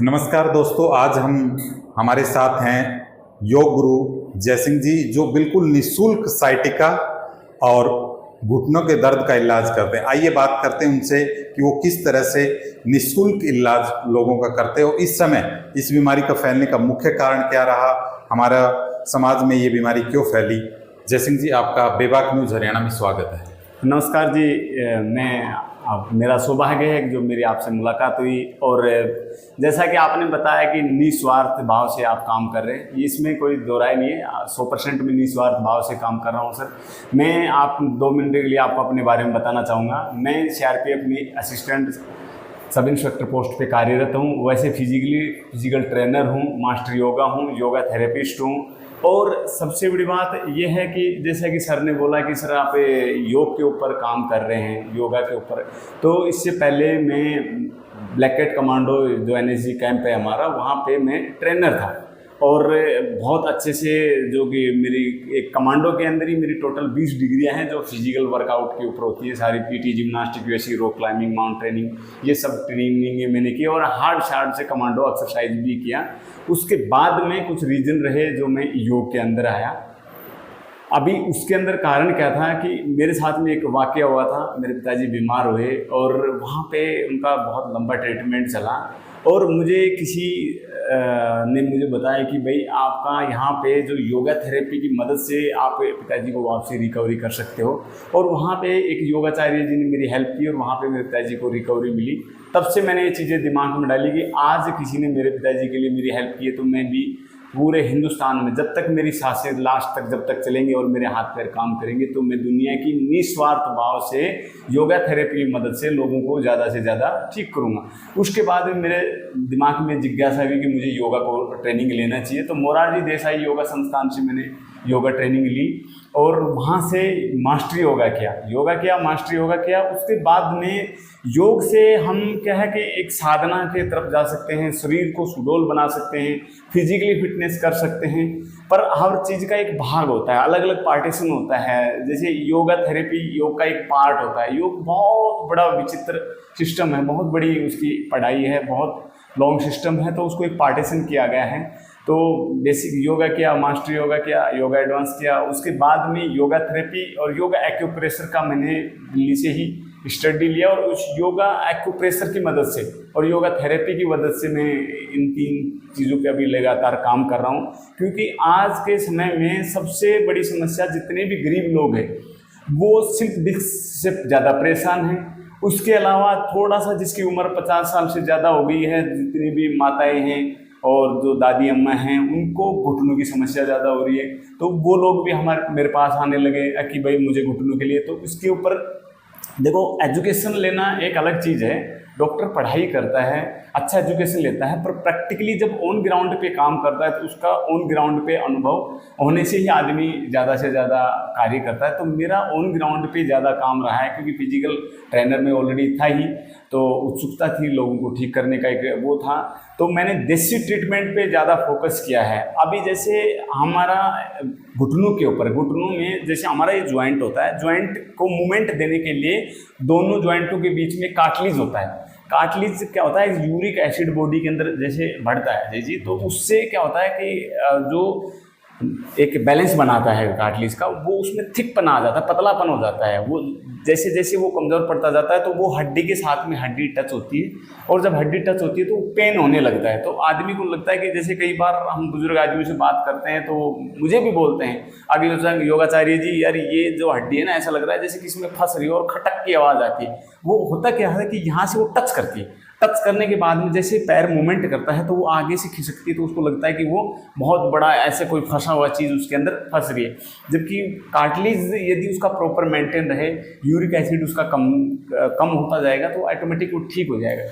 नमस्कार दोस्तों, आज हमारे साथ हैं योग गुरु जयसिंह जी, जो बिल्कुल निःशुल्क साइटिका और घुटनों के दर्द का इलाज करते हैं। आइए बात करते हैं उनसे कि वो किस तरह से निःशुल्क इलाज लोगों का करते हैं और इस समय इस बीमारी का फैलने का मुख्य कारण क्या रहा, हमारा समाज में ये बीमारी क्यों फैली। जयसिंह जी, आपका बेबाक न्यूज़ हरियाणा में स्वागत है। नमस्कार जी। मेरा सौभाग्य है कि जो मेरी आपसे मुलाकात हुई और जैसा कि आपने बताया कि निस्वार्थ भाव से आप काम कर रहे हैं, इसमें कोई दो राय नहीं है। 100% में निस्वार्थ भाव से काम कर रहा हूं सर। मैं आप 2 मिनट के लिए आपको अपने बारे में बताना चाहूँगा। मैं CRPF में असिस्टेंट सब इंस्पेक्टर पोस्ट पे कार्यरत हूँ। वैसे फिजिकल ट्रेनर हूँ, मास्टर योगा हूँ, योगा थेरेपिस्ट हूँ। और सबसे बड़ी बात यह है कि जैसा कि सर ने बोला कि सर आप योग के ऊपर काम कर रहे हैं, योगा के ऊपर, तो इससे पहले मैं ब्लैक कैट कमांडो जो NSG कैंप है हमारा, वहाँ पे मैं ट्रेनर था। और बहुत अच्छे से, जो कि मेरी एक कमांडो के अंदर ही मेरी टोटल 20 डिग्रियां हैं जो फिजिकल वर्कआउट के ऊपर होती है सारी। PT, जिम्नास्टिक, वैसी रॉक क्लाइंबिंग, माउंट ट्रेनिंग, ये सब ट्रेनिंग मैंने की और हार्ड से कमांडो एक्सरसाइज भी किया। उसके बाद में कुछ रीजन रहे जो मैं योग के अंदर आया। अभी उसके अंदर कारण क्या था कि मेरे साथ में एक वाकया हुआ था। मेरे पिताजी बीमार हुए और वहाँ पे उनका बहुत लंबा ट्रीटमेंट चला और मुझे किसी ने मुझे बताया कि भाई आपका यहाँ पे जो योगा थेरेपी की मदद से आप पिताजी को वापसी रिकवरी कर सकते हो। और वहाँ पे एक योगाचार्य जी ने मेरी हेल्प की और वहाँ पे मेरे पिताजी को रिकवरी मिली। तब से मैंने ये चीज़ें दिमाग में डाली कि आज किसी ने मेरे पिताजी के लिए मेरी हेल्प की है तो मैं भी पूरे हिंदुस्तान में, जब तक मेरी सांसें लास्ट तक जब तक चलेंगे और मेरे हाथ पैर काम करेंगे, तो मैं दुनिया की निस्वार्थ भाव से योगा थेरेपी की मदद से लोगों को ज़्यादा से ज़्यादा ठीक करूँगा। उसके बाद में मेरे दिमाग में जिज्ञासा हुई कि मुझे योगा को ट्रेनिंग लेना चाहिए, तो मोरारजी देसाई योगा संस्थान से मैंने योगा ट्रेनिंग ली और वहाँ से मास्टरी योगा किया मास्टरी योगा किया। उसके बाद में योग से हम क्या है कि एक साधना के तरफ जा सकते हैं, शरीर को सुडौल बना सकते हैं, फिजिकली फिटनेस कर सकते हैं। पर हर चीज़ का एक भाग होता है, अलग अलग पार्टीशन होता है। जैसे योगा थेरेपी योग का एक पार्ट होता है। योग बहुत बड़ा विचित्र सिस्टम है, बहुत बड़ी उसकी पढ़ाई है, बहुत लॉन्ग सिस्टम है, तो उसको एक पार्टीशन किया गया है। तो बेसिक योगा किया, मास्टर योगा किया, योगा एडवांस किया। उसके बाद में योगा थेरेपी और योगा एक्यूप्रेशर का मैंने दिल्ली से ही स्टडी लिया और उस योगा एक्यूप्रेशर की मदद से और योगा थेरेपी की मदद से मैं इन 3 चीज़ों पे अभी लगातार काम कर रहा हूँ। क्योंकि आज के समय में सबसे बड़ी समस्या, जितने भी गरीब लोग हैं वो सिर्फ डिस्क से ज़्यादा परेशान हैं। उसके अलावा थोड़ा सा जिसकी उम्र 50 साल से ज़्यादा हो गई है, जितनी भी माताएँ हैं और जो दादी अम्मा हैं, उनको घुटनों की समस्या ज़्यादा हो रही है। तो वो लोग भी मेरे पास आने लगे कि भाई मुझे घुटनों के लिए। तो इसके ऊपर देखो, एजुकेशन लेना एक अलग चीज़ है। डॉक्टर पढ़ाई करता है, अच्छा एजुकेशन लेता है, पर प्रैक्टिकली जब ऑन ग्राउंड पे काम करता है तो उसका ऑन ग्राउंड पे अनुभव होने से ही आदमी ज़्यादा से ज़्यादा कार्य करता है। तो मेरा ऑन ग्राउंड पे ज़्यादा काम रहा है, क्योंकि फिजिकल ट्रेनर में ऑलरेडी था ही, तो उत्सुकता थी लोगों को ठीक करने का, एक वो था। तो मैंने देसी ट्रीटमेंट पे ज़्यादा फोकस किया है। अभी जैसे हमारा घुटनों के ऊपर, घुटनों में जैसे हमारा ये ज्वाइंट होता है, ज्वाइंट को मूवमेंट देने के लिए दोनों ज्वाइंटों के बीच में कार्टिलेज होता है। कार्टिलेज क्या होता है, यूरिक एसिड बॉडी के अंदर जैसे बढ़ता है जी, तो उससे क्या होता है कि जो एक बैलेंस बनाता है कार्टिलेज का, वो उसमें थिकपना आ जाता है, पतलापन हो जाता है। वो जैसे जैसे वो कमज़ोर पड़ता जाता है तो वो हड्डी के साथ में हड्डी टच होती है, और जब हड्डी टच होती है तो पेन होने लगता है। तो आदमी को लगता है कि जैसे कई बार हम बुजुर्ग आदमी से बात करते हैं तो मुझे भी बोलते हैं आगे, योगाचार्य जी यार ये जो हड्डी है ना, ऐसा लग रहा है जैसे किसी में फंस रही है और खटक की आवाज़ आती है। वो होता क्या है कि यहाँ से वो टच करती है, टच करने के बाद में जैसे पैर मूवमेंट करता है तो वो आगे से खिसकती है, तो उसको लगता है कि वो बहुत बड़ा ऐसे कोई फंसा हुआ चीज़ उसके अंदर फंस रही है। जबकि कार्टिलेज यदि उसका प्रॉपर मेंटेन रहे, यूरिक एसिड उसका कम होता जाएगा तो ऑटोमेटिक वो ठीक हो जाएगा।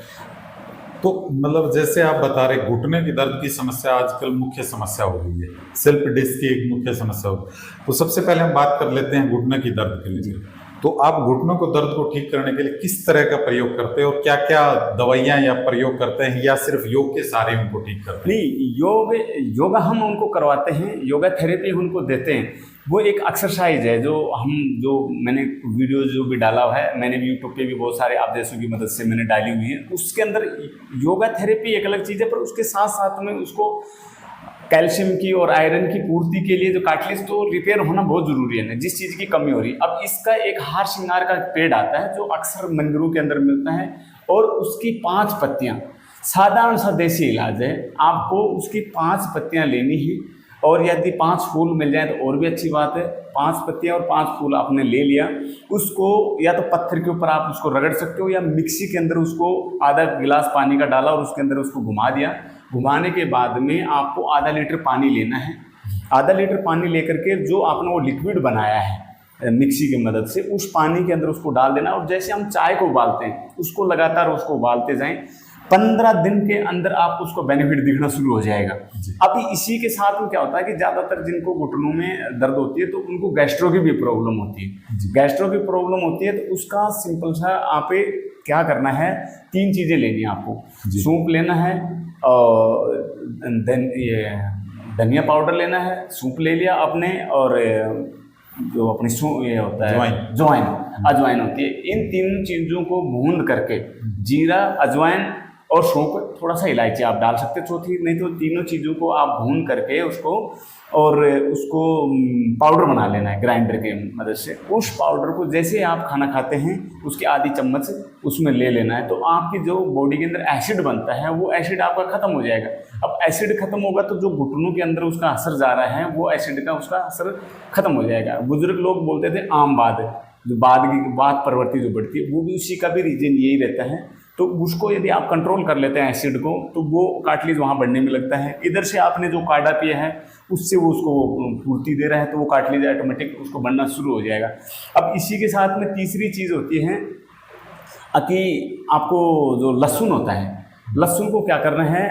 तो मतलब जैसे आप बता रहे, घुटने की दर्द की समस्या आजकल मुख्य समस्या हो गई है, सेल्फ डिस्क की एक मुख्य समस्या हो गई। तो सबसे पहले हम बात कर लेते हैं घुटने की दर्द के लिए। तो आप घुटनों को दर्द को ठीक करने के लिए किस तरह का प्रयोग करते हैं और क्या क्या दवाइयां या प्रयोग करते हैं, या सिर्फ योग के सहारे उनको ठीक करते हैं? नहीं, योगा हम उनको करवाते हैं, योगा थेरेपी उनको देते हैं। वो एक एक्सरसाइज है जो मैंने वीडियो जो भी डाला हुआ है, मैंने भी यूट्यूब पे भी बहुत सारे आप जैसों की मदद से मैंने डाली हुई है। उसके अंदर योगा थेरेपी एक अलग चीज़ है, पर उसके साथ साथ में उसको कैल्शियम की और आयरन की पूर्ति के लिए जो कार्टिलेज तो रिपेयर होना बहुत जरूरी है ना, जिस चीज़ की कमी हो रही है। अब इसका एक हार श्रृंगार का पेड़ आता है जो अक्सर मंदिरों के अंदर मिलता है, और उसकी 5 पत्तियां, साधारण सा देसी इलाज है। आपको उसकी 5 पत्तियां लेनी है, और यदि 5 फूल मिल जाए तो और भी अच्छी बात है। 5 पत्तियां और 5 फूल आपने ले लिया, उसको या तो पत्थर के ऊपर आप उसको रगड़ सकते हो, या मिक्सी के अंदर उसको आधा गिलास पानी का डाला और उसके अंदर उसको घुमा दिया। घुमाने के बाद में आपको आधा लीटर पानी लेना है। आधा लीटर पानी लेकर के जो आपने वो लिक्विड बनाया है मिक्सी की मदद से, उस पानी के अंदर उसको डाल देना, और जैसे हम चाय को उबालते हैं उसको लगातार उसको उबालते जाएं। 15 दिन के अंदर आपको उसको बेनिफिट दिखना शुरू हो जाएगा। अभी इसी के साथ में क्या होता है कि ज़्यादातर जिनको घुटनों में दर्द होती है तो उनको गैस्ट्रो की भी प्रॉब्लम होती है। गैस्ट्रो की प्रॉब्लम होती है तो उसका सिंपल सा आप क्या करना है, 3 चीज़ें लेनी है आपको। सूप लेना है, और ये धनिया पाउडर लेना है, सूप ले लिया आपने, और जो अपनी ये होता है अजवाइन होती है। इन 3 चीज़ों को भून करके, जीरा, अजवाइन और सौंफ, थोड़ा सा इलायची आप डाल सकते हैं चौथी, नहीं तो तीनों चीज़ों को आप भून करके उसको पाउडर बना लेना है ग्राइंडर के मदद से। उस पाउडर को जैसे आप खाना खाते हैं उसकी आधी चम्मच उसमें ले लेना है, तो आपकी जो बॉडी के अंदर एसिड बनता है वो एसिड आपका खत्म हो जाएगा। अब एसिड खत्म होगा तो जो घुटनों के अंदर उसका असर जा रहा है वो एसिड का उसका असर खत्म हो जाएगा। बुजुर्ग लोग बोलते थे आम बाद, जो बाद प्रवृत्ति जो बढ़ती है, वो भी उसी का भी रीजन यही रहता है। तो उसको यदि आप कंट्रोल कर लेते हैं एसिड को, तो वो कार्टिलेज वहाँ बढ़ने में लगता है। इधर से आपने जो काढ़ा पिया है उससे वो उसको पूर्ति दे रहा है, तो वो कार्टिलेज ऑटोमेटिक उसको बढ़ना शुरू हो जाएगा। अब इसी के साथ में तीसरी चीज़ होती है कि आपको जो लहसुन होता है, लहसुन को क्या करना है,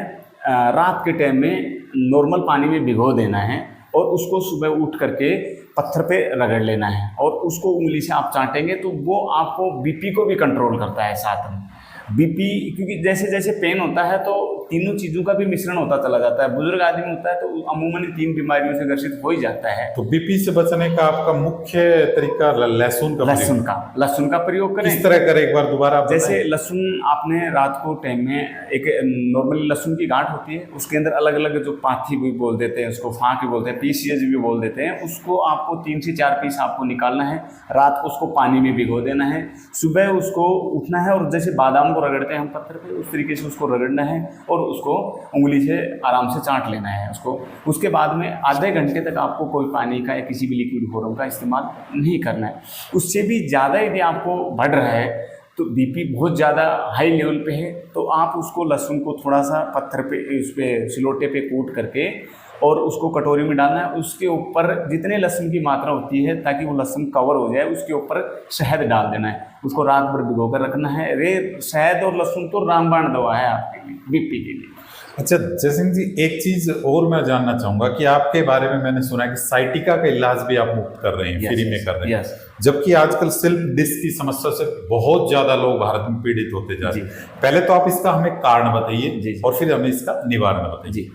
रात के टाइम में नॉर्मल पानी में भिगो देना है, और उसको सुबह उठ करके पत्थर पे रगड़ लेना है, और उसको उंगली से आप चाटेंगे तो वो आपको बीपी को भी कंट्रोल करता है साथ में। बीपी, क्योंकि जैसे जैसे पेन होता है तो तीनों चीज़ों का भी मिश्रण होता चला जाता है। बुजुर्ग आदमी होता है तो अमूमन 3 बीमारियों से ग्रसित हो ही जाता है। तो बीपी से बचने का आपका मुख्य तरीका लहसुन का प्रयोग करें। किस तरह करें, एक बार दोबारा आप जैसे लहसुन आपने रात को टाइम में एक नॉर्मली लहसुन की गांठ होती है, उसके अंदर अलग अलग जो पाथी भी बोल देते हैं, उसको फाँक भी बोलते हैं, पीसीएस भी बोल देते हैं, उसको आपको 3 से 4 पीस आपको निकालना है। रात को उसको पानी में भिगो देना है, सुबह उसको उठना है, और जैसे बादाम को रगड़ते हैं हम पत्थर पे, उस तरीके से उसको रगड़ना है और उसको उंगली से आराम से चाट लेना है उसको। उसके बाद में आधे घंटे तक आपको कोई पानी का या किसी भी लिक्विड फॉर्म का इस्तेमाल नहीं करना है। उससे भी ज़्यादा यदि आपको बढ़ रहा है तो बीपी बहुत ज़्यादा हाई लेवल पे है, तो आप उसको लहसुन को थोड़ा सा पत्थर पे, उस पर सिलोटे पे कूट करके और उसको कटोरी में डालना है। उसके ऊपर जितने लहसुन की मात्रा होती है ताकि वो लहसुन कवर हो जाए, उसके ऊपर शहद डाल देना है, उसको रात भर भिगो कर रखना है। शहद और लहसुन तो रामबाण दवा है आपके लिए, बीपी के लिए। अच्छा जयसिंह जी, एक चीज और मैं जानना चाहूंगा कि आपके बारे में मैंने सुना है कि साइटिका का इलाज भी आप मुफ्त कर रहे हैं, फ्री में कर रहे हैं, जबकि आजकल सिर्फ डिस्क की समस्या से बहुत ज्यादा लोग भारत में पीड़ित होते जा रहे हैं। पहले तो आप इसका हमें कारण बताइए और फिर हमें इसका निवारण बताइए।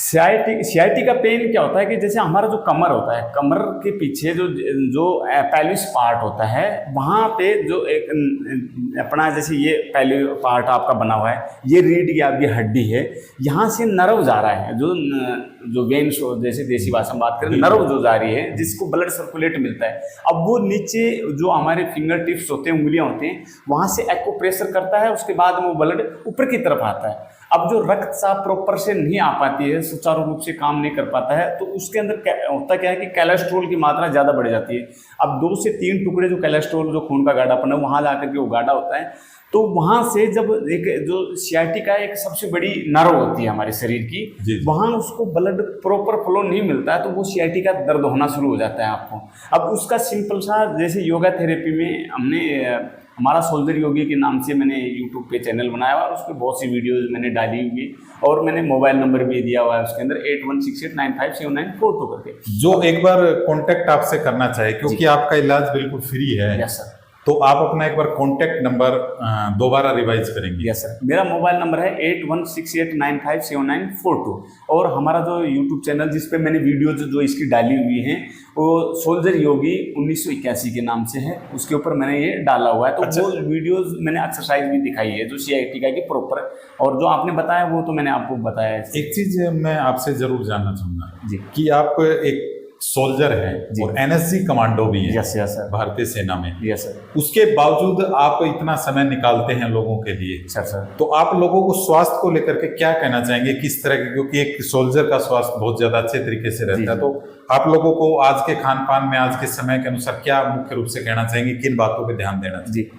सियाटिका पेन क्या होता है कि जैसे हमारा जो कमर होता है, कमर के पीछे जो पेल्विस पार्ट होता है, वहाँ पे जो एक अपना जैसे ये पहले पार्ट आपका बना हुआ है, ये रीढ़ की आपकी हड्डी है, यहाँ से नर्व जा रहा है, जो वेन्स, जैसे देसी भाषा में बात करें, नर्व जो जा रही है जिसको ब्लड सर्कुलेट मिलता है। अब वो नीचे जो हमारे फिंगर टिप्स होते हैं, उंगलियाँ होती हैं, वहाँ से एक्को प्रेशर करता है, उसके बाद वो ब्लड ऊपर की तरफ आता है। अब जो रक्त साफ प्रॉपर से नहीं आ पाती है, सुचारू रूप से काम नहीं कर पाता है, तो उसके अंदर होता क्या है कि कोलेस्ट्रॉल की मात्रा ज़्यादा बढ़ जाती है। अब 2 से 3 टुकड़े जो कोलेस्ट्रॉल, जो खून का गाढ़ापन है, वहाँ जाकर के वो गाढ़ा होता है। तो वहाँ से जब एक जो सियाटिका एक सबसे बड़ी नर्व होती है हमारे शरीर की, वहाँ उसको ब्लड प्रॉपर फ्लो नहीं मिलता है, तो वो सियाटिका दर्द होना शुरू हो जाता है आपको। अब उसका सिंपल सा, जैसे योगा थेरेपी में हमने हमारा सोल्जर योगी के नाम से मैंने यूट्यूब पे चैनल बनाया हुआ और उस पर बहुत सी वीडियोज़ मैंने डाली हुई। और मैंने मोबाइल नंबर भी दिया हुआ है उसके अंदर 8168957942 करके। जो एक बार कांटेक्ट आपसे करना चाहे, क्योंकि आपका इलाज बिल्कुल फ्री है, यस सर। तो आप अपना एक बार कांटेक्ट नंबर दोबारा रिवाइज करेंगे? यस सर, मेरा मोबाइल नंबर है 8168957942 और हमारा जो यूट्यूब चैनल जिस पे मैंने वीडियो जो इसकी डाली हुई है वो सोल्जर योगी 1981 के नाम से है, उसके ऊपर मैंने ये डाला हुआ है। तो अच्छा। वो वीडियोस मैंने एक्सरसाइज भी दिखाई है जो CIT का की प्रॉपर, और जो आपने बताया वो तो मैंने आपको बताया है। एक चीज मैं आपसे जरूर जानना चाहूंगा जी कि आप एक सोल्जर हैं और NSG कमांडो भी हैं। Yes yes sir. भारतीय सेना में। Yes sir. उसके बावजूद आप इतना समय निकालते हैं लोगों के लिए। सर तो आप लोगों को स्वास्थ्य को लेकर के क्या कहना चाहेंगे, किस तरह के, क्योंकि एक सोल्जर का स्वास्थ्य बहुत ज्यादा अच्छे तरीके से रहता है, तो आप लोगों को आज के खान पान में, आज के समय के अनुसार क्या मुख्य रूप से कहना चाहेंगे, किन बातों पर ध्यान देना चाहिए? जी,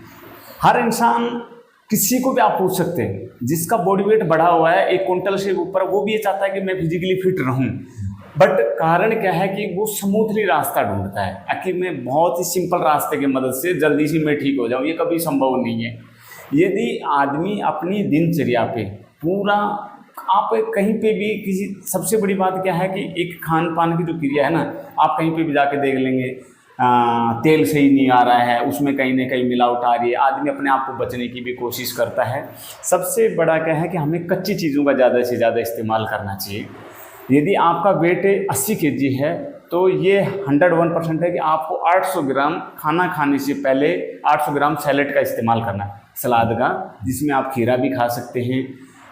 हर इंसान, किसी को भी आप पूछ सकते हैं जिसका बॉडी वेट बढ़ा हुआ है 1 क्विंटल से ऊपर, वो भी ये चाहता है कि मैं फिजिकली फिट रहूं, बट कारण क्या है कि वो स्मूथली रास्ता ढूंढता है कि मैं बहुत ही सिंपल रास्ते की मदद से जल्दी से मैं ठीक हो जाऊं। ये कभी संभव नहीं है। यदि आदमी अपनी दिनचर्या पे पूरा, आप कहीं पे भी किसी, सबसे बड़ी बात क्या है कि एक खान पान की जो क्रिया है ना, आप कहीं पे भी जाके देख लेंगे तेल सही नहीं आ रहा है, उसमें कहीं ना कहीं मिलावट आ रही है, आदमी अपने आप को बचने की भी कोशिश करता है। सबसे बड़ा क्या है कि हमें कच्ची चीज़ों का ज़्यादा से ज़्यादा इस्तेमाल करना चाहिए। यदि आपका वेट 80 kg है तो ये 101% है कि आपको 800 ग्राम खाना खाने से पहले 800 ग्राम सैलेड का इस्तेमाल करना है, सलाद का, जिसमें आप खीरा भी खा सकते हैं,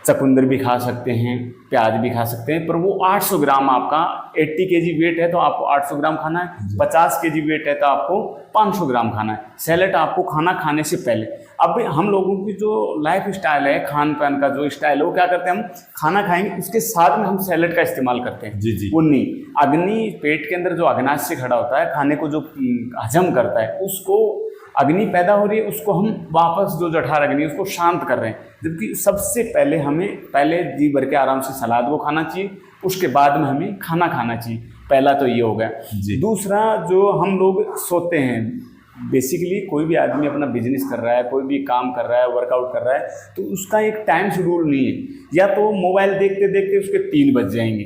चकुंदर भी खा सकते हैं, प्याज भी खा सकते हैं, पर वो 800 ग्राम, आपका 80 kg वेट है तो आपको 800 ग्राम खाना है, 50 kg वेट है तो आपको 500 ग्राम खाना है। सैलेड आपको खाना खाने से पहले। अब हम लोगों की जो लाइफ स्टाइल है, खान पान का जो स्टाइल है, वो क्या करते हैं, हम खाना खाएंगे उसके साथ में हम सैलेड का इस्तेमाल करते हैं। जी। वो नहीं, अग्नि पेट के अंदर जो अग्नाशय खड़ा होता है, खाने को जो हजम करता है, उसको अग्नि पैदा हो रही है, उसको हम वापस जो जठर अग्नि है उसको शांत कर रहे हैं। जबकि सबसे पहले हमें पहले जी भर के आराम से सलाद को खाना चाहिए, उसके बाद में हमें खाना खाना चाहिए। पहला तो ये हो गया। दूसरा, जो हम लोग सोते हैं, बेसिकली कोई भी आदमी अपना बिजनेस कर रहा है, कोई भी काम कर रहा है, वर्कआउट कर रहा है, तो उसका एक टाइम शेड्यूल नहीं है। या तो मोबाइल देखते देखते उसके 3 बज जाएंगे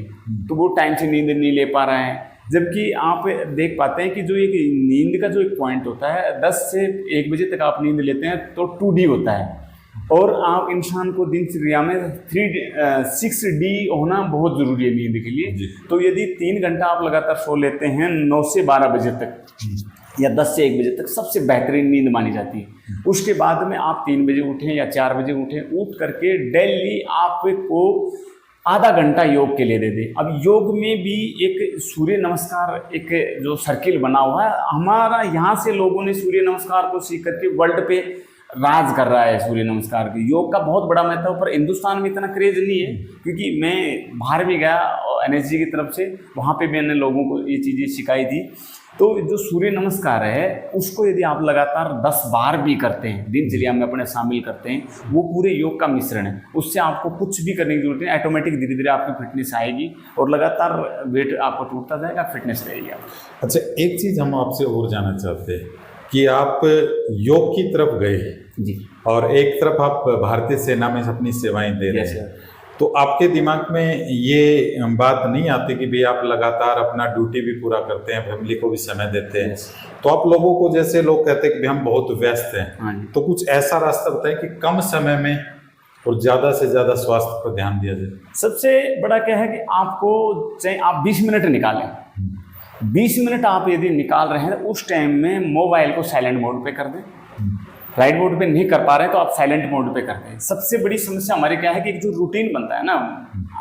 तो वो टाइम से नींद नहीं ले पा रहा है। जबकि आप देख पाते हैं कि जो एक नींद का जो एक पॉइंट होता है, 10 से 1 बजे तक आप नींद लेते हैं तो 2D होता है, और आप इंसान को दिनचर्या में 6D होना बहुत ज़रूरी है नींद के लिए। तो यदि 3 घंटा आप लगातार सो लेते हैं 9 से 12 बजे तक या 10 से 1 बजे तक, सबसे बेहतरीन नींद मानी जाती है। उसके बाद में आप 3 बजे उठें या 4 बजे उठें, उठ करके डेली आपको आधा घंटा योग के लिए दे दें। अब योग में भी एक सूर्य नमस्कार, एक जो सर्किल बना हुआ है हमारा, यहाँ से लोगों ने सूर्य नमस्कार को सीख करके वर्ल्ड पे राज कर रहा है। सूर्य नमस्कार की, योग का बहुत बड़ा महत्व, पर हिंदुस्तान में इतना क्रेज नहीं है, क्योंकि मैं बाहर भी गया NSG की तरफ से, वहाँ पे मैंने लोगों को ये चीज़ें सिखाई थी। तो जो सूर्य नमस्कार है उसको यदि आप लगातार 10 बार भी करते हैं, दिनचर्या में अपने शामिल करते हैं, वो पूरे योग का मिश्रण है। उससे आपको कुछ भी करने की जरूरत नहीं, ऑटोमेटिक धीरे धीरे आपकी फिटनेस आएगी और लगातार वेट आपको टूटता जाएगा, फिटनेस रहेगी आपको। अच्छा, एक चीज़ हम आपसे और जानना चाहते हैं कि आप योग की तरफ गए जी, और एक तरफ आप भारतीय सेना में अपनी सेवाएं दे रहे हैं, तो आपके दिमाग में ये बात नहीं आती कि भाई आप लगातार अपना ड्यूटी भी पूरा करते हैं, फैमिली को भी समय देते हैं, तो आप लोगों को, जैसे लोग कहते हैं कि हम बहुत व्यस्त हैं, तो कुछ ऐसा रास्ता बताएं कि कम समय में और ज़्यादा से ज़्यादा स्वास्थ्य पर ध्यान दिया जाए? सबसे बड़ा क्या है कि आपको, चाहे आप 20 मिनट निकालें, 20 मिनट आप यदि निकाल रहे हैं, उस टाइम में मोबाइल को साइलेंट मोड पे कर दें। राइट मोड पे नहीं कर पा रहे हैं तो आप साइलेंट मोड पे करते हैं। सबसे बड़ी समस्या हमारी क्या है कि एक जो रूटीन बनता है ना,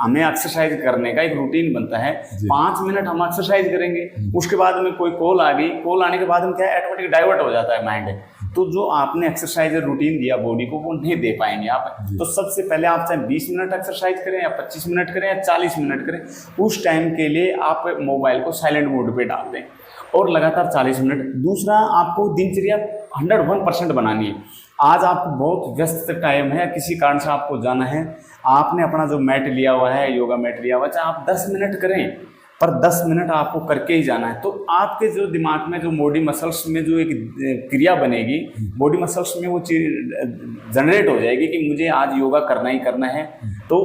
हमें एक्सरसाइज करने का एक रूटीन बनता है, 5 मिनट हम एक्सरसाइज करेंगे, उसके बाद में कोई कॉल आ गई, कॉल आने के बाद में क्या है, ऑटोमेटिक डाइवर्ट हो जाता है माइंड, तो जो आपने एक्सरसाइज रूटीन दिया बॉडी को वो नहीं दे पाएंगे आप। तो सबसे पहले आप चाहे 20 मिनट एक्सरसाइज करें या 25 मिनट करें या 40 मिनट करें, उस टाइम के लिए आप मोबाइल को साइलेंट मोड पे डाल दें और लगातार 40 मिनट। दूसरा, आपको दिनचर्या 101% बनानी है। आज आपको बहुत व्यस्त टाइम है, किसी कारण से आपको जाना है, आपने अपना जो मैट लिया हुआ है, योगा मैट लिया हुआ है, चाहे आप 10 मिनट करें, पर 10 मिनट आपको करके ही जाना है। तो आपके जो दिमाग में जो बॉडी मसल्स में जो एक क्रिया बनेगी, बॉडी मसल्स में वो चीज जनरेट हो जाएगी कि मुझे आज योगा करना ही करना है। तो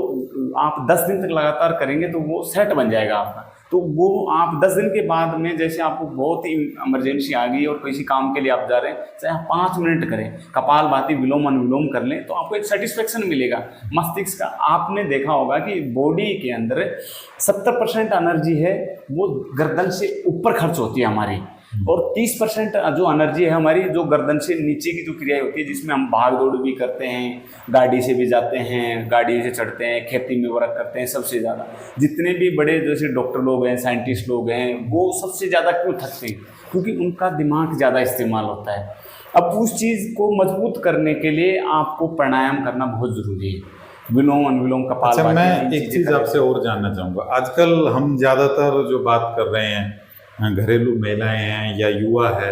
आप 10 दिन तक लगातार करेंगे तो वो सेट बन जाएगा आपका। तो वो आप 10 दिन के बाद में, जैसे आपको बहुत ही इमरजेंसी आ गई और किसी काम के लिए आप जा रहे हैं, चाहे आप 5 मिनट करें, कपालभाति विलोम अनुलोम कर लें, तो आपको एक सेटिस्फेक्शन मिलेगा मस्तिष्क का। आपने देखा होगा कि बॉडी के अंदर 70% एनर्जी है वो गर्दन से ऊपर खर्च होती है हमारी, और 30% जो एनर्जी है हमारी जो गर्दन से नीचे की जो क्रियाएं होती है, जिसमें हम भाग दौड़ भी करते हैं, गाड़ी से भी जाते हैं, गाड़ी से चढ़ते हैं, खेती में वर्क करते हैं, सबसे ज़्यादा जितने भी बड़े जैसे डॉक्टर लोग हैं, साइंटिस्ट लोग हैं, वो सबसे ज़्यादा क्यों थकते हैं? क्योंकि उनका दिमाग ज़्यादा इस्तेमाल होता है। अब उस चीज़ को मजबूत करने के लिए आपको प्राणायाम करना बहुत ज़रूरी है, विलोम अनुलोम कपाल। अच्छा, मैं एक चीज़ आपसे और जानना चाहूँगा। आजकल हम ज़्यादातर जो बात कर रहे हैं, घरेलू महिलाएं हैं या युवा है,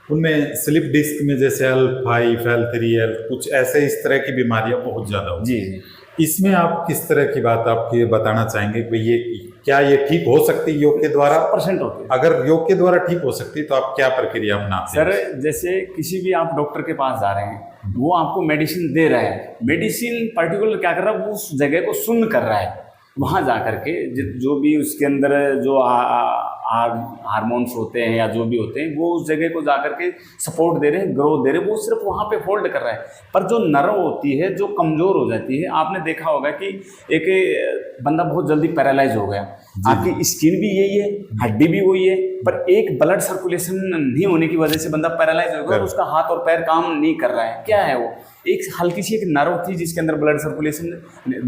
उनमें स्लिप डिस्क में जैसे L5, L3, कुछ ऐसे इस तरह की बीमारियां बहुत ज़्यादा होती हैं। इसमें आप किस तरह की बात आप ये बताना चाहेंगे कि ये क्या ये ठीक हो सकती है योग के द्वारा? 100% होती है। अगर योग के द्वारा ठीक हो सकती है तो आप क्या प्रक्रिया अपनाते हैं? सर, जैसे किसी भी आप डॉक्टर के पास जा रहे हैं, वो आपको मेडिसिन दे रहा है, मेडिसिन पर्टिकुलर क्या कर रहा है, वो उस जगह को सुन्न कर रहा है। वहाँ जा कर के जो भी उसके अंदर जो हार्मोन्स होते हैं या जो भी होते हैं, वो उस जगह को जा कर के सपोर्ट दे रहे हैं, ग्रोथ दे रहे हैं, वो सिर्फ वहाँ पे होल्ड कर रहा है। पर जो नर्व होती है जो कमज़ोर हो जाती है, आपने देखा होगा कि एक बंदा बहुत जल्दी पैरालाइज हो गया, आपकी स्किन भी यही है, हड्डी भी वही है, पर एक ब्लड सर्कुलेशन नहीं होने की वजह से बंदा पैरालाइज हो गया और उसका हाथ और पैर काम नहीं कर रहा है। क्या है वो? एक हल्की सी एक नर्व थी जिसके अंदर ब्लड सर्कुलेशन,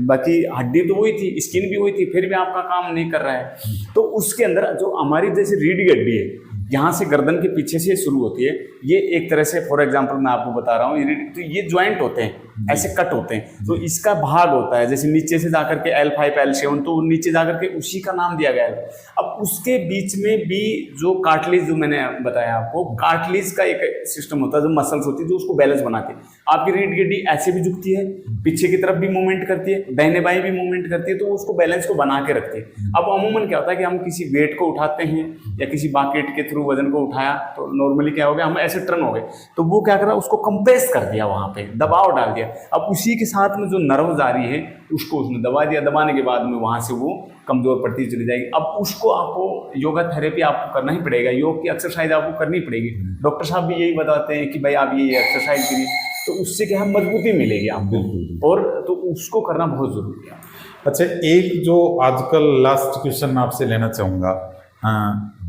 बाकी हड्डी तो वही थी, स्किन भी वही थी, फिर भी आपका काम नहीं कर रहा है। तो उसके अंदर जो हमारी जैसे रीढ़ की हड्डी है, यहाँ से गर्दन के पीछे से शुरू होती है, ये एक तरह से फॉर एग्जांपल मैं आपको बता रहा हूँ, तो ये ज्वाइंट होते हैं, ऐसे कट होते हैं, तो इसका भाग होता है जैसे नीचे से जाकर के L5, L7, तो नीचे जाकर के उसी का नाम दिया गया है। अब उसके बीच में भी जो कार्टिलेज, जो मैंने बताया आपको, कार्टिलेज का एक सिस्टम होता है, जो मसल्स होती है जो उसको बैलेंस बनाती है। आपकी रीढ़ की हड्डी ऐसे भी झुकती है, पीछे की तरफ भी मूवमेंट करती है, दाहिने बाएं भी मूवमेंट करती है, तो उसको बैलेंस को बना के रखती है। अब अमूमन क्या होता है कि हम किसी वेट को उठाते हैं या किसी बकेट के थ्रू वजन को उठाया, तो नॉर्मली क्या हो गया, हम ऐसे टर्न हो गए, तो वो क्या कर रहा है, उसको कंप्रेस कर दिया, वहाँ पे दबाव डाल दिया। अब उसी के साथ में जो नर्व आ रही है उसको उसने दबा दिया, दबाने के बाद में वहाँ से वो कमजोर पड़ती चली जाएगी। अब उसको आपको योगा थेरेपी आपको करना ही पड़ेगा, योग की एक्सरसाइज आपको करनी पड़ेगी। डॉक्टर साहब भी यही बताते हैं कि भाई आप ये एक्सरसाइज करिए, तो उससे क्या है, मजबूती मिलेगी आपको, और तो उसको करना बहुत जरूरी है। अच्छा, एक जो आजकल लास्ट क्वेश्चन मैं आपसे लेना चाहूँगा,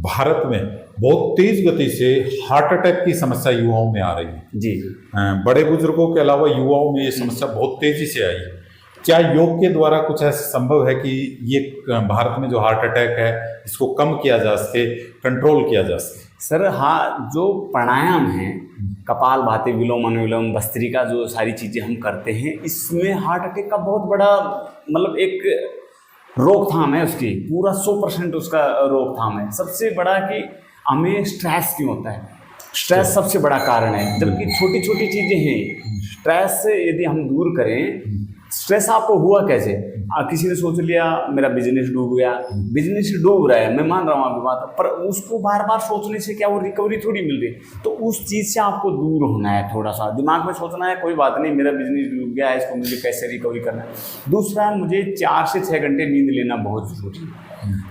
भारत में बहुत तेज गति से हार्ट अटैक की समस्या युवाओं में आ रही है। जी। बड़े बुजुर्गों के अलावा युवाओं में ये समस्या बहुत तेजी से आई है। क्या योग के द्वारा कुछ ऐसा संभव है कि ये भारत में जो हार्ट अटैक है इसको कम किया जा सके, कंट्रोल किया जा सके? सर हाँ, जो प्राणायाम है, कपालभाति, विलोम अनुलोम, भस्त्रिका, जो सारी चीज़ें हम करते हैं, इसमें हार्ट अटैक का बहुत बड़ा मतलब एक रोकथाम है, उसकी पूरा 100% उसका रोकथाम है। सबसे बड़ा कि हमें स्ट्रेस क्यों होता है, स्ट्रेस सबसे बड़ा कारण है, जबकि छोटी छोटी चीज़ें हैं। स्ट्रेस से यदि हम दूर करें, स्ट्रेस आपको हुआ कैसे, किसी ने सोच लिया मेरा बिजनेस डूब गया, बिजनेस डूब रहा है, मैं मान रहा हूँ आपकी बात, पर उसको बार बार सोचने से क्या वो रिकवरी थोड़ी मिल रही। तो उस चीज़ से आपको दूर होना है, थोड़ा सा दिमाग में सोचना है कोई बात नहीं, मेरा बिजनेस डूब गया है, इसको मुझे कैसे रिकवरी करना है। दूसरा, मुझे 4 से 6 घंटे नींद लेना बहुत ज़रूरी है।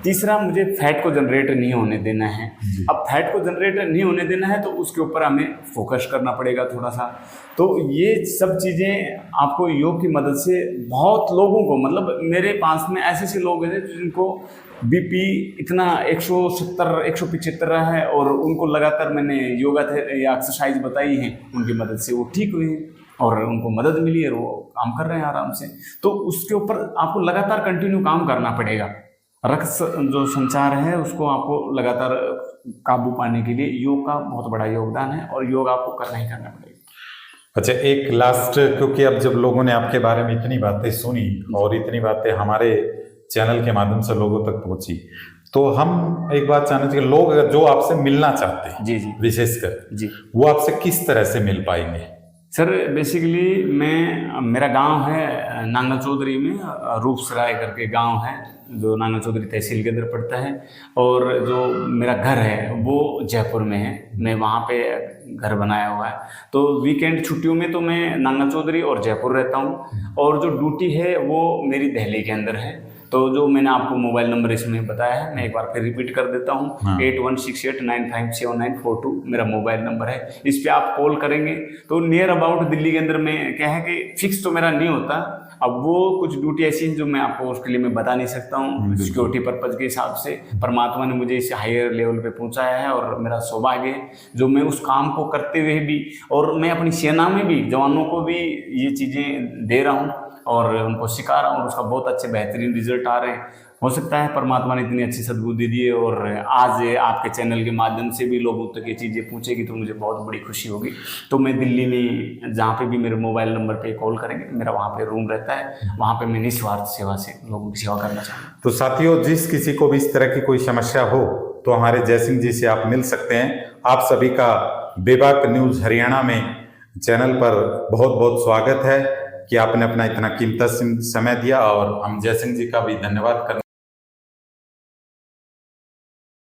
तीसरा, मुझे फैट को जनरेट नहीं होने देना है। अब फैट को जनरेट नहीं होने देना है तो उसके ऊपर हमें फोकस करना पड़ेगा थोड़ा सा। तो ये सब चीज़ें आपको योग की मदद से बहुत लोगों को, मतलब मेरे पास में ऐसे ऐसे लोग हैं जिनको बीपी इतना 170 175 रहा है, और उनको लगातार मैंने योगा या एक्सरसाइज बताई है, उनकी मदद से वो ठीक हुए हैं और उनको मदद मिली है, वो काम कर रहे हैं आराम से। तो उसके ऊपर आपको लगातार कंटिन्यू काम करना पड़ेगा। रक्त जो संचार है उसको आपको लगातार काबू पाने के लिए योग का बहुत बड़ा योगदान है, और योग आपको करना ही करना पड़ेगा। अच्छा, एक लास्ट, क्योंकि अब जब लोगों ने आपके बारे में इतनी बातें सुनी और इतनी बातें हमारे चैनल के माध्यम से लोगों तक पहुंची, तो हम एक बात जानना चाहिए, लोग अगर जो आपसे मिलना चाहते हैं, जी जी, विशेषकर जी, वो आपसे किस तरह से मिल पाएंगे? सर बेसिकली मेरा गांव है नांगल चौधरी में, रूपसराय करके गांव है जो नांगल चौधरी तहसील के अंदर पड़ता है। और जो मेरा घर है वो जयपुर में है, मैं वहाँ पे घर बनाया हुआ है। तो वीकेंड छुट्टियों में तो मैं नांगल चौधरी और जयपुर रहता हूँ, और जो ड्यूटी है वो मेरी दिल्ली के अंदर है। तो जो मैंने आपको मोबाइल नंबर इसमें बताया है, मैं एक बार फिर रिपीट कर देता हूँ। हाँ। 8168957942 मेरा मोबाइल नंबर है। इस पे आप कॉल करेंगे तो नियर अबाउट दिल्ली के अंदर में क्या है कि फिक्स तो मेरा नहीं होता, अब वो कुछ ड्यूटी ऐसी है जो मैं आपको उसके लिए मैं बता नहीं सकता हूँ। सिक्योरिटी पर्पज़ के हिसाब से परमात्मा ने मुझे इस हायर लेवल पे पहुँचाया है, और मेरा सौभाग्य है जो मैं उस काम को करते हुए भी, और मैं अपनी सेना में भी जवानों को भी ये चीज़ें दे रहा हूँ और उनको सिखा रहा हूँ, और उसका बहुत अच्छे बेहतरीन रिजल्ट आ रहे हैं। हो सकता है परमात्मा ने इतनी अच्छी सद्बुद्धि दी है, और आज आपके चैनल के माध्यम से भी लोगों तक ये चीज़ें पूछेगी तो मुझे बहुत बड़ी खुशी होगी। तो मैं दिल्ली में जहाँ पे भी मेरे मोबाइल नंबर पे कॉल करेंगे, मेरा वहाँ पे रूम रहता है, वहाँ पे मैं निस्वार्थ सेवा से लोगों की सेवा करना चाहूँगा। तो साथियों, जिस किसी को भी इस तरह की कोई समस्या हो तो हमारे जयसिंह जी से आप मिल सकते हैं। आप सभी का बेबाक न्यूज़ हरियाणा में चैनल पर बहुत बहुत स्वागत है कि आपने अपना इतना कीमती समय दिया, और हम जयसिंह जी का भी धन्यवाद करना